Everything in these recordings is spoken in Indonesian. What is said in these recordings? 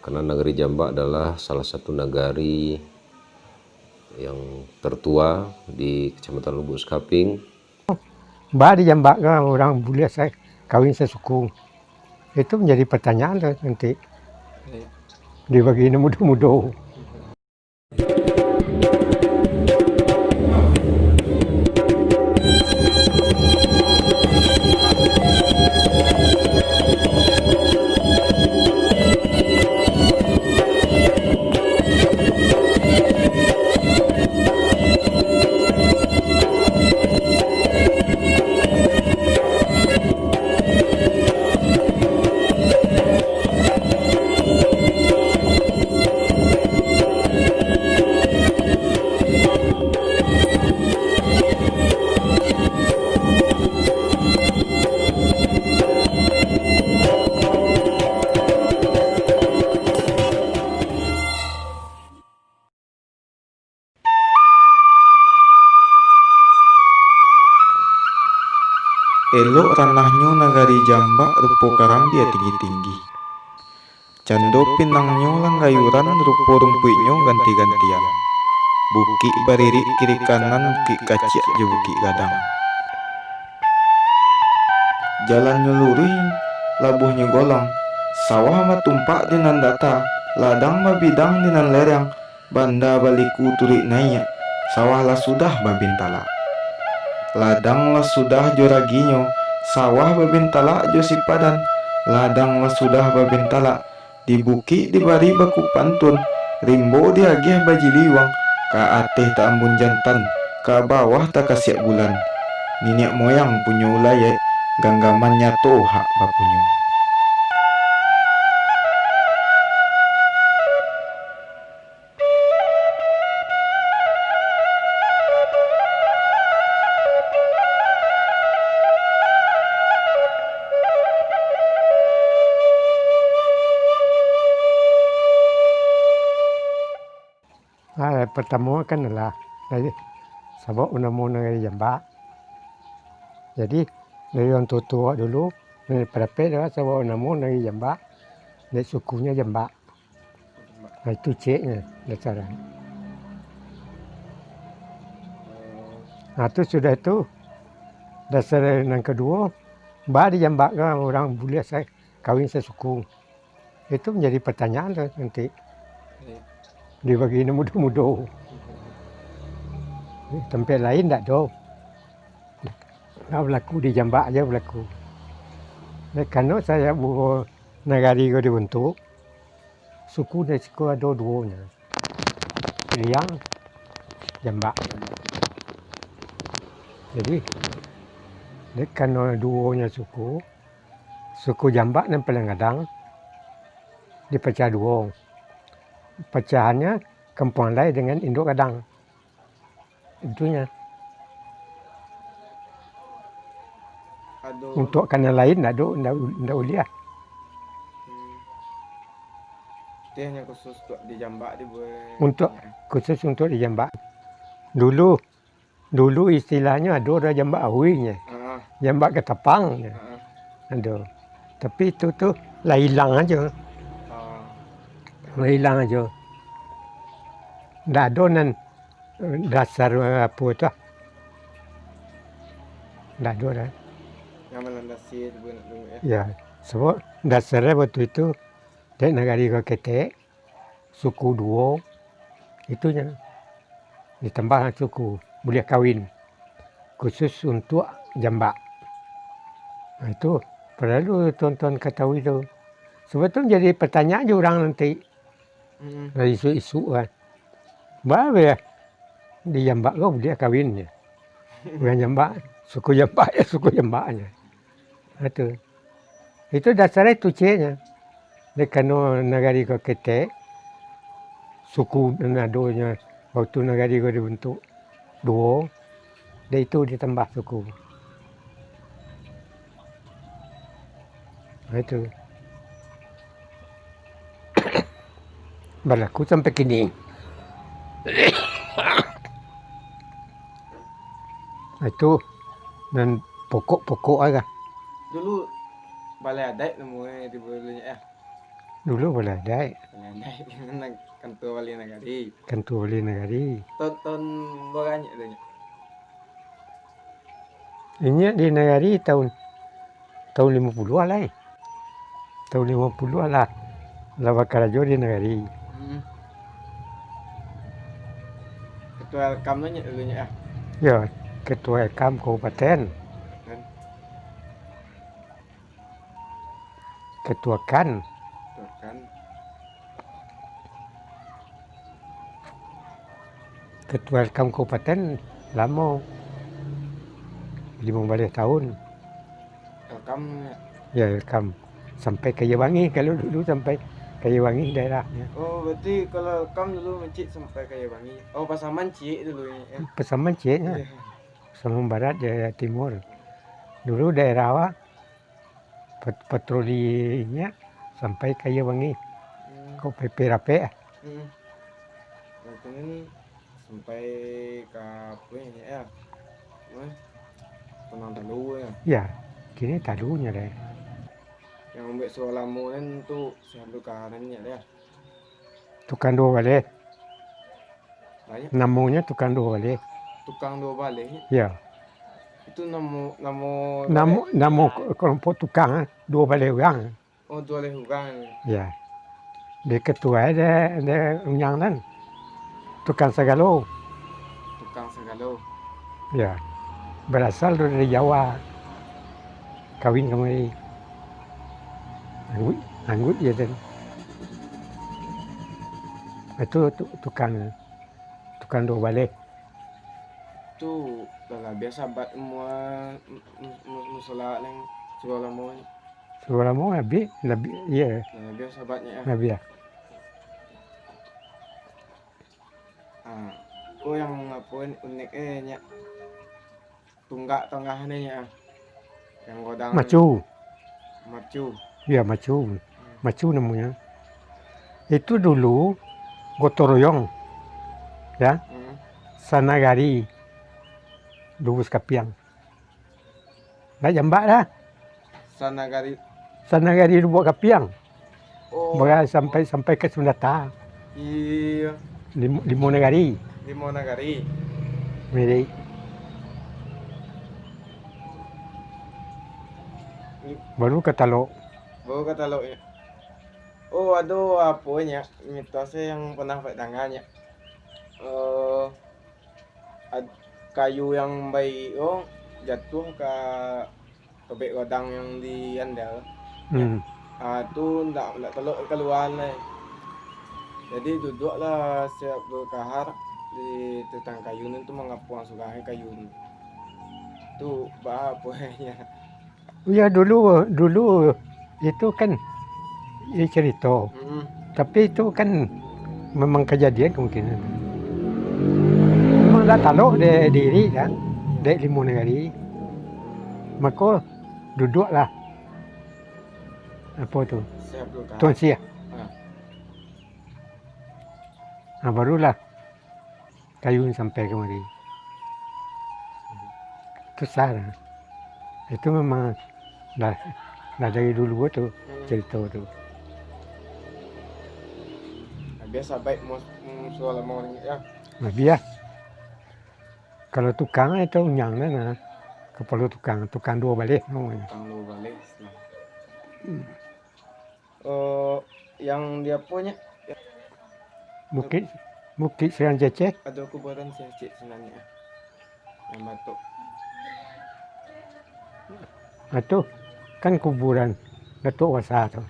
Karena Nagari Jambak adalah salah satu nagari yang tertua di Kecamatan Lubuk Sekaping. Mbak di Jambak kan orang bule saya kawin sesuku. Itu menjadi pertanyaan nanti dibagi muda-muda. Elok ranahnya Nagari Jambak rupo karambi tinggi-tinggi. Cando pinangnya langgayuran rupo rumpuiknya ganti-gantian. Bukit baririk kiri kanan bukit kacik je bukit gadang. Jalannya lurih, labuhnya golong. Sawah matumpak dinan data, ladang mabidang dinan lereng. Banda baliku turik naik, sawah lah sudah babintala. Ladang lah sudah joraginyo, sawah babintala jo sipadan. Ladang lah sudah babintala, di bukit di bari baku pantun. Rimbo diagih baji liwang, ka ateh tak ambun jantan, ka bawah tak kasiak bulan. Niniak moyang punya ulayek, ganggamannya toh hak bapunyo. Pertama kan adalah sabab nama Nagari Jambak. Jadi dari orang tua dulu dari perapet adalah sabab nama Nagari Jambak. Dari sukunya Jambak. Nah, itu ceknya dasarnya. Nah itu sudah itu dasar yang kedua, Mbak di Jambak kan orang bule saya kawin sesuku. Itu menjadi pertanyaan nanti dibagi muda-muda. Tempat lain tak ada. Nah, berlaku di Jambak aja berlaku. Nah, karena saya bawa nagari ko dibentuk, suku dan suku ada duanya. Liang, Jambak. Jadi, karena duanya suku Jambak dan Pelangadang dipecah dua. Pecahannya Kampung Lai dengan Induk Gadang. Itunya. Untuk kanal lain tidak uliah. Itu hanya khusus untuk di Jambak Untuk khusus untuk di Jambak. Dulu istilahnya ada orang Jambak Awinya, Jambak Ketapang. Ada. Tapi itu tuh lah hilang aja. Hilang aja. Tidak ada nan dasar apa itu. Tidak ada dah. yang melandasi dulu ya. Ya, sebab dasarnya waktu itu dari Nagari Ketek, suku dua, itunya ditambah suku boleh kawin khusus untuk Jambak. Nah, itu perlu tonton ketahui itu. Sebetulnya jadi pertanyaan juga orang nanti dari isu-isu kan. Baru ya di Jambak kau boleh kawinnya. Bukan Jambak, suku Jambak ya suku Jambaknya. Itu dasarnya itu C-nya. Karena Nagari Ketek, suku nadonya waktu Nagari dibentuk dua, dan itu ditambah suku. Nah, itu berlaku sampai kini. Itu dan pokok-pokok aja. Dulu balai adat namanya di bulunya ya. Dulu boleh ada Nag kantor wali nagari. kantor wali negari. Tahun berapa tu nya? Ini di negari tahun 50 lah. Tahun 50 lah. Lah Karajo di negari. Ketua Elkam nya dulunya ah. Ya, ketua Ekam kabupaten, Kan ketua kan, tuh kan. ketua Ekam kabupaten lama 15 tahun. Elkam Ya Ekam sampai Kayawangi kalau dulu sampai Kayawangi daerahnya. oh berarti kalau Elkam dulu mencik sampai Kayawangi. Oh Pasaman Cik dulunya ya. Pesaman Ciknya, Iya. Pesaman Barat Jaya Timur. Dulu daerah awak patrolinya sampai Kayawangi, kau PP Rape. Berarti ini sampai ke apa ya? Tenang dulu ya. Ya, kini tadunya deh. Yang ambek Sualamu kan tuh selalu kanannya dia. Tukang dua balik, Banyak namanya tukang dua balik. tukang dua balik. Ya, Itu namo namu kelompok tukang dua balik orang. oh dua leh orang. Ya, dia ketua ada yang nan tukang segalo. Tukang segalo. Ya, berasal dari Jawa. Kawin kemari. Anggut ya dan itu tukang dua balik. Itu dah biasa bat musola yang Sualamu. Suara mau lebih ya Dah biasa batnya ya. lebih ya. Ah, oh yang apa unik nya tunggak tengahnya nya. Yang godang Macu, macu. ya macu namanya. Itu dulu gotong royong, ya sanagari lubus kapiang. Nah jambak dah, sanagari lubus kapiang. Oh Sampai ke Sundata, iya limo negari, di Monagari. mirip. Baru ke Talo. Baru kata lo ya. Oh aduh apanya mitosnya yang pernah pakai tangannya. Kayu yang baik jatuh ke tebek godang yang di Andal. Itu ndak teluk keluar lah. Jadi duduklah siap berkahar di tetang kayu itu mengapuang sukai kayu itu bah apanya. Ya dulu itu kan ya cerita. Tapi itu kan memang kejadian kemungkinan. Memang dah tahu dia diri kan, dia limo negari. Maka duduklah apa tu Siap berkahar. Tuan Sia. Ah. Nah, barulah kayu sampai kemari. Itu salah. Itu memang dah dari dulu tu cerita tu. Biasa baik soal mau ya. Nah, biar kalau tukang itu nyang na kepala tukang dua balik namanya. Tukang lu balik. Yang dia punya Bukit Serang Cecek. ada kuburan si Cik sebenarnya. Yang batuk. Itu kan kuburan Datuk Wasa tu.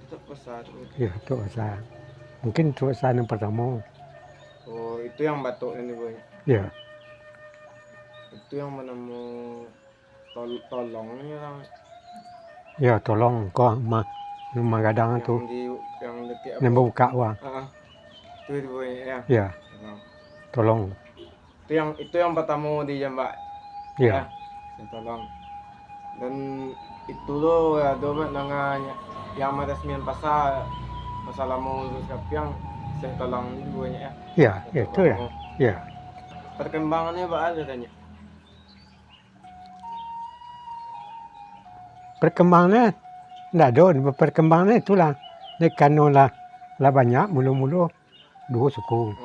Itu besar. Ya, Datuk Wasa. Mungkin Datuk Wasa yang pertama. Oh, itu yang batuk ini boy. Ya, Itu yang menemu tolongnya lah. ya tolong kau rumah gadang tu. Yang dekat Yang buka wah. Itu boy ya. Ya, tolong. Itu yang pertama di Jambak. Ya, Saya tolong. Dan itu loh ya domet nanganya yang meresmian pasal mau lulus kapiang saya tolong juga ya. ya, itu ya. Ya, Perkembangannya apa ada tanya? perkembangannya tidak ada. Perkembangannya itulah Dek kano lah banyak mulu-mulu dua suku.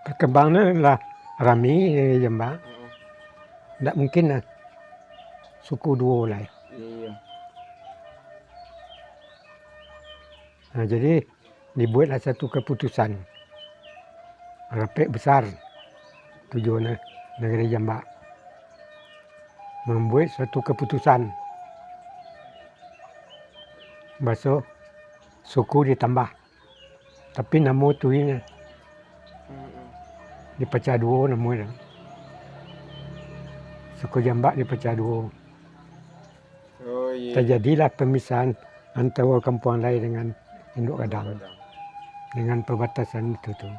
Perkembangannya lah rami Jambak. Tidak mungkin lah suku dua lah. Iya. Nah, jadi dibuatlah satu keputusan rapek besar tujuannya negeri Jambak membuat suatu keputusan bahasa suku ditambah tapi nama tu ini dipecah dua namanya suku Jambak dipecah dua. Oh iya. Terjadilah pemisahan antara kampung lain dengan Induk Kadang dengan perbatasan itu tuh.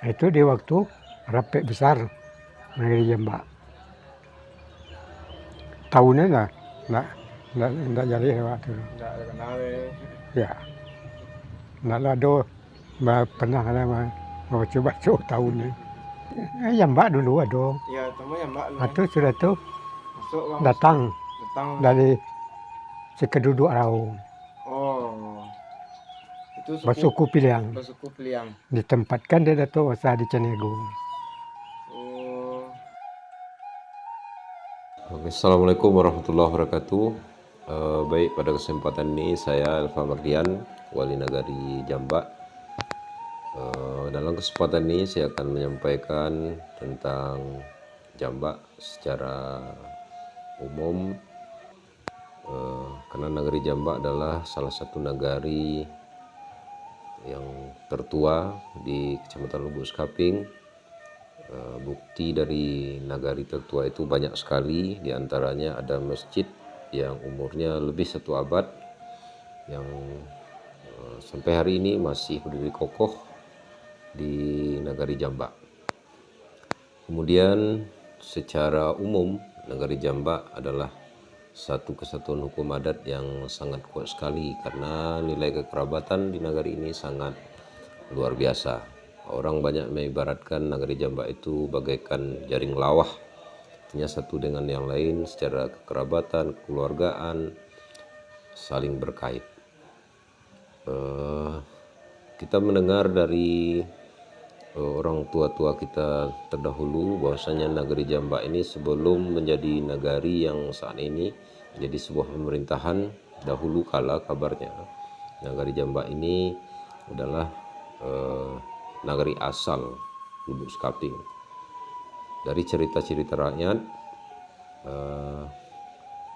Itu di waktu rapek besar negeri Jambak. Tahunnya enggak jadi waktu. Enggak ada kenal Ya. Enggak ada pernah ada baca-baca tahunnya. Jambak dulu ada. Iya, teman ya Mbak. Itu sudah tuh Masuk Bang. datang dari sekeduduk Rau. Oh. Itu Suku Piliang. Suku Piliang. Ditempatkan dia Dato' Wasa di Canego. Oh. Oke, Assalamualaikum warahmatullahi wabarakatuh. Baik, pada kesempatan ini saya Elva Mardian, Wali Nagari Jambak. Dalam kesempatan ini saya akan menyampaikan tentang Jambak secara umum. Karena Nagari Jambak adalah salah satu nagari yang tertua di Kecamatan Lubuk Skaping. Bukti dari nagari tertua itu banyak sekali, diantaranya ada masjid yang umurnya lebih 1 abad yang sampai hari ini masih berdiri kokoh di Nagari Jambak. Kemudian secara umum Nagari Jambak adalah satu kesatuan hukum adat yang sangat kuat sekali karena nilai kekerabatan di nagari ini sangat luar biasa. Orang banyak mengibaratkan Nagari Jambak itu bagaikan jaring lawah, artinya satu dengan yang lain secara kekerabatan, kekeluargaan, saling berkait. Kita mendengar dari orang tua-tua kita terdahulu bahwasanya Nagari Jambak ini sebelum menjadi nagari yang saat ini menjadi sebuah pemerintahan, dahulu kala kabarnya Nagari Jambak ini adalah nagari asal Lubuk Skaping. Dari cerita-cerita rakyat,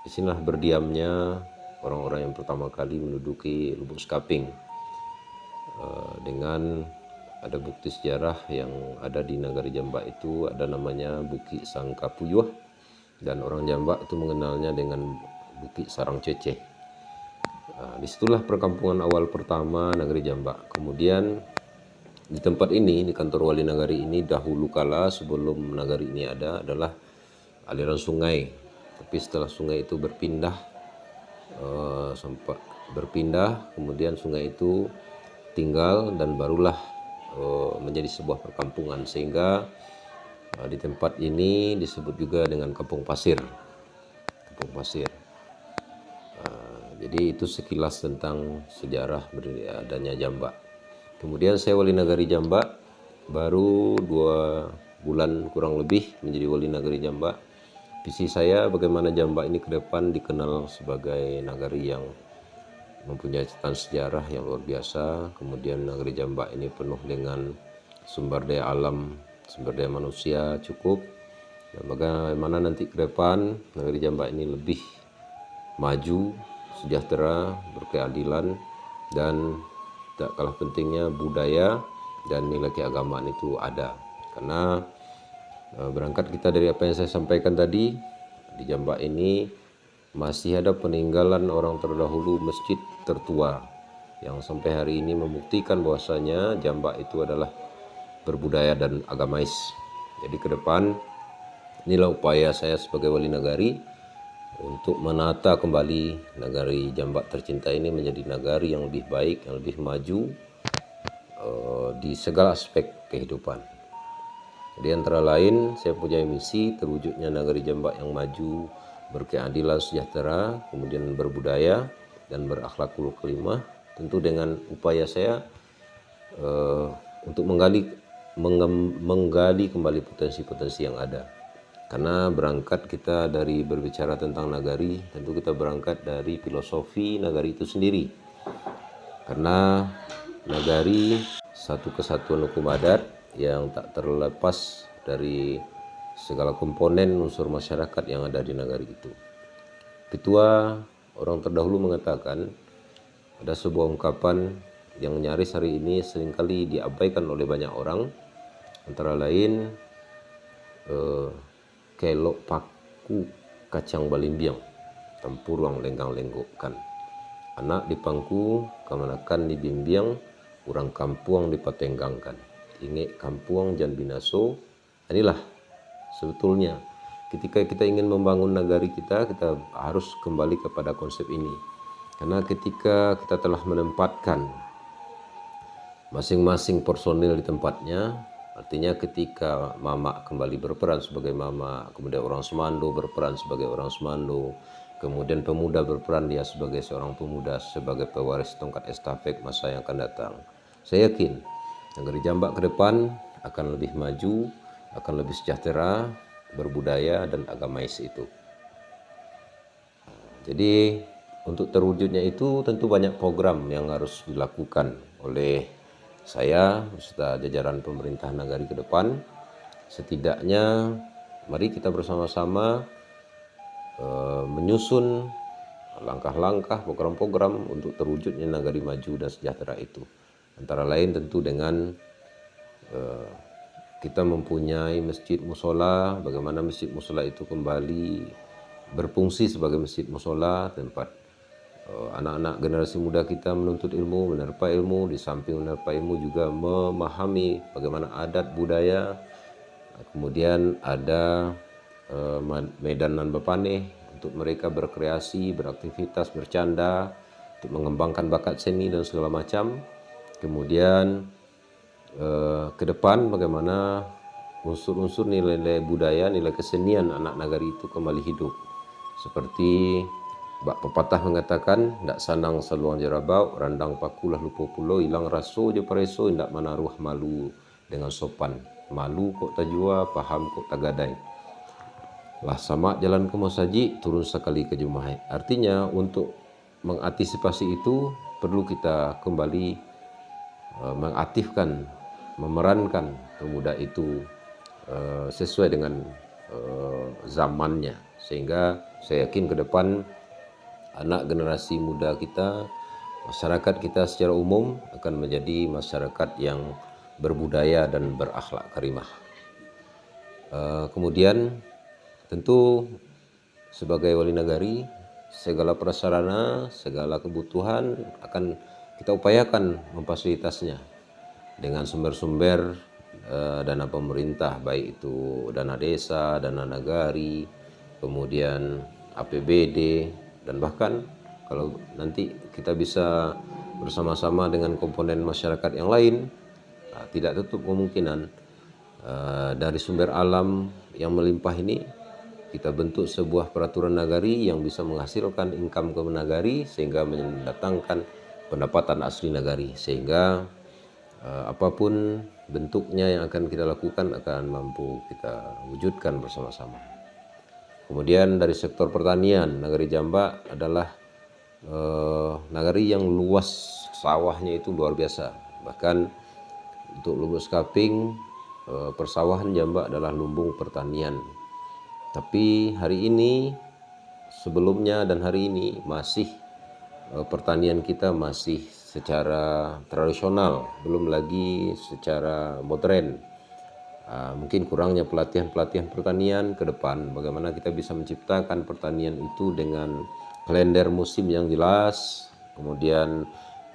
disinilah berdiamnya orang-orang yang pertama kali menduduki Lubuk Skaping. Dengan ada bukti sejarah yang ada di Nagari Jambak itu, ada namanya Bukit Sangkapuyuh, dan orang Jambak itu mengenalnya dengan Bukit Sarang Ceceh. Disitulah perkampungan awal pertama Nagari Jambak. Kemudian di tempat ini, di kantor wali nagari ini, dahulu kala sebelum nagari ini ada adalah aliran sungai. Tapi setelah sungai itu berpindah, sempat berpindah, kemudian sungai itu tinggal dan barulah menjadi sebuah perkampungan, sehingga di tempat ini disebut juga dengan Kampung Pasir. Kampung Pasir. Jadi itu sekilas tentang sejarah berdiri adanya Jambak. Kemudian saya wali nagari Jambak baru 2 bulan kurang lebih menjadi wali nagari Jambak. Visi saya bagaimana Jambak ini ke depan dikenal sebagai nagari yang mempunyai catatan sejarah yang luar biasa. Kemudian nagari Jambak ini penuh dengan sumber daya alam, sumber daya manusia cukup. Dan bagaimana nanti ke depan nagari Jambak ini lebih maju, sejahtera, berkeadilan, dan tak kalah pentingnya budaya dan nilai keagamaan itu ada. Karena berangkat kita dari apa yang saya sampaikan tadi, di Jambak ini masih ada peninggalan orang terdahulu, masjid tertua yang sampai hari ini membuktikan bahwasanya Jambak itu adalah berbudaya dan agamais. Jadi ke depan inilah upaya saya sebagai wali nagari untuk menata kembali nagari Jambak tercinta ini menjadi nagari yang lebih baik, yang lebih maju di segala aspek kehidupan. Jadi antara lain saya punya misi terwujudnya nagari Jambak yang maju, berkeadilan, sejahtera, kemudian berbudaya, dan berakhlakul karimah, tentu dengan upaya saya untuk menggali kembali potensi-potensi yang ada. Karena berangkat kita dari berbicara tentang nagari, tentu kita berangkat dari filosofi nagari itu sendiri. Karena nagari satu kesatuan hukum adat yang tak terlepas dari segala komponen unsur masyarakat yang ada di nagari itu. Ketua orang terdahulu mengatakan, ada sebuah ungkapan yang nyaris hari ini seringkali diabaikan oleh banyak orang, antara lain kelok paku kacang balimbiang, tempurung lenggang lenggokkan. Anak di pangku, kamanakan di bimbiang, urang kampuang dipatenggangkan. Inge kampuang jan binaso. Inilah sebetulnya ketika kita ingin membangun nagari kita harus kembali kepada konsep ini. Karena ketika kita telah menempatkan masing-masing personil di tempatnya, artinya ketika mama kembali berperan sebagai mama, kemudian orang Semando berperan sebagai orang Semando, kemudian pemuda berperan dia sebagai seorang pemuda, sebagai pewaris tongkat estafet masa yang akan datang. Saya yakin negeri Jambak ke depan akan lebih maju, akan lebih sejahtera, berbudaya dan agamais itu. Jadi untuk terwujudnya itu tentu banyak program yang harus dilakukan oleh saya beserta jajaran pemerintah nagari ke depan. Setidaknya mari kita bersama-sama menyusun langkah-langkah, program-program untuk terwujudnya nagari maju dan sejahtera itu. Antara lain tentu dengan kita mempunyai masjid musola, bagaimana masjid musola itu kembali berfungsi sebagai masjid musola, tempat anak-anak generasi muda kita menuntut ilmu, menerpa ilmu, di samping menerpa ilmu juga memahami bagaimana adat budaya. Kemudian ada medan nan bepaneh untuk mereka berkreasi, beraktivitas, bercanda, untuk mengembangkan bakat seni dan segala macam. Kemudian ke depan bagaimana unsur-unsur nilai-nilai budaya, nilai kesenian anak nagari itu kembali hidup. Seperti bak pepatah mengatakan, ndak sanang seluang jerabau, randang pakulah lupa pulau, hilang raso je pareso, ndak menaruh malu dengan sopan. Malu kok tajua, paham kok tagadai. Lah sama jalan ke mosaji, turun sekali ke jumahai. Artinya untuk mengantisipasi itu perlu kita kembali mengaktifkan, memerankan pemuda itu sesuai dengan zamannya. Sehingga saya yakin ke depan anak generasi muda kita, masyarakat kita secara umum akan menjadi masyarakat yang berbudaya dan berakhlak karimah. Kemudian tentu sebagai wali nagari, segala prasarana, segala kebutuhan akan kita upayakan memfasilitasnya dengan sumber-sumber dana pemerintah, baik itu dana desa, dana nagari, kemudian APBD, dan bahkan kalau nanti kita bisa bersama-sama dengan komponen masyarakat yang lain, tidak tutup kemungkinan dari sumber alam yang melimpah ini kita bentuk sebuah peraturan nagari yang bisa menghasilkan income ke nagari sehingga mendatangkan pendapatan asli nagari, sehingga apapun bentuknya yang akan kita lakukan akan mampu kita wujudkan bersama-sama. Kemudian dari sektor pertanian, nagari Jambak adalah nagari yang luas sawahnya itu luar biasa. Bahkan untuk Lubuk Kaping, persawahan Jambak adalah lumbung pertanian. Tapi hari ini, sebelumnya dan hari ini masih pertanian kita masih secara tradisional, belum lagi secara modern. Mungkin kurangnya pelatihan-pelatihan pertanian ke depan, bagaimana kita bisa menciptakan pertanian itu dengan kalender musim yang jelas, kemudian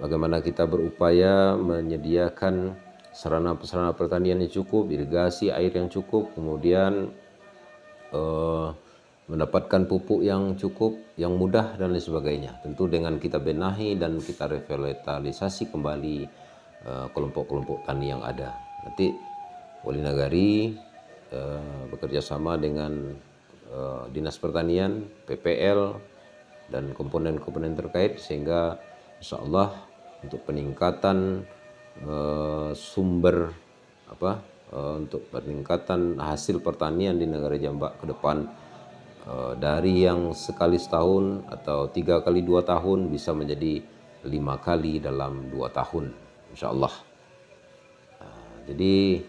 bagaimana kita berupaya menyediakan sarana-prasarana pertanian yang cukup, irigasi air yang cukup, kemudian mendapatkan pupuk yang cukup, yang mudah dan lain sebagainya. Tentu dengan kita benahi dan kita revitalisasi kembali kelompok-kelompok tani yang ada. Nanti Wali Nagari bekerja sama dengan Dinas Pertanian, PPL, dan komponen-komponen terkait, sehingga insya Allah untuk peningkatan sumber untuk peningkatan hasil pertanian di negara Jambak ke depan, dari yang sekali setahun atau 3 kali 2 tahun bisa menjadi 5 kali dalam 2 tahun insya Allah. Jadi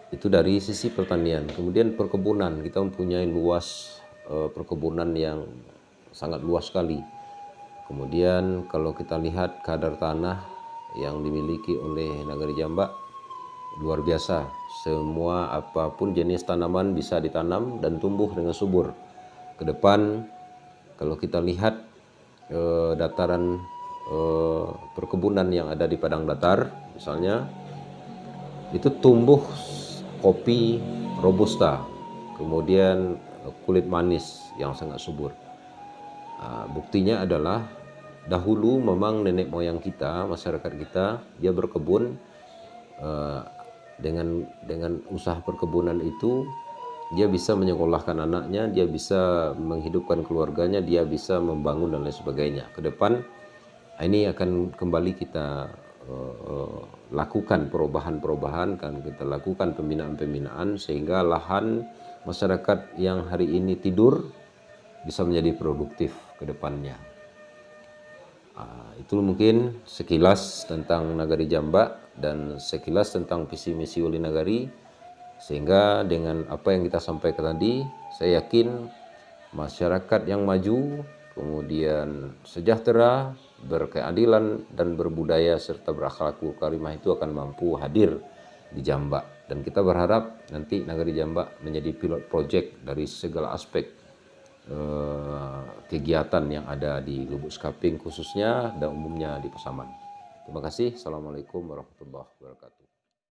itu dari sisi pertanian. Kemudian perkebunan, kita mempunyai luas perkebunan yang sangat luas sekali. Kemudian kalau kita lihat kadar tanah yang dimiliki oleh Nagari Jambak luar biasa. Semua apapun jenis tanaman bisa ditanam dan tumbuh dengan subur. Ke depan kalau kita lihat dataran perkebunan yang ada di padang datar misalnya, itu tumbuh kopi robusta, kemudian kulit manis yang sangat subur. Buktinya adalah dahulu memang nenek moyang kita, masyarakat kita, dia berkebun, dengan usaha perkebunan itu dia bisa menyekolahkan anaknya, dia bisa menghidupkan keluarganya, dia bisa membangun dan lain sebagainya. Ke depan ini akan kembali kita lakukan perubahan-perubahan, kan kita lakukan pembinaan-pembinaan sehingga lahan masyarakat yang hari ini tidur bisa menjadi produktif ke depannya. Itu mungkin sekilas tentang Nagari Jambak dan sekilas tentang visi misi Wali Nagari, sehingga dengan apa yang kita sampaikan tadi, saya yakin masyarakat yang maju, kemudian sejahtera, berkeadilan dan berbudaya serta berakhlakul karimah itu akan mampu hadir di Jambak. Dan kita berharap nanti Nagari Jambak menjadi pilot project dari segala aspek kegiatan yang ada di Lubuk Skaping khususnya dan umumnya di Pasaman. Terima kasih. Assalamualaikum warahmatullahi wabarakatuh.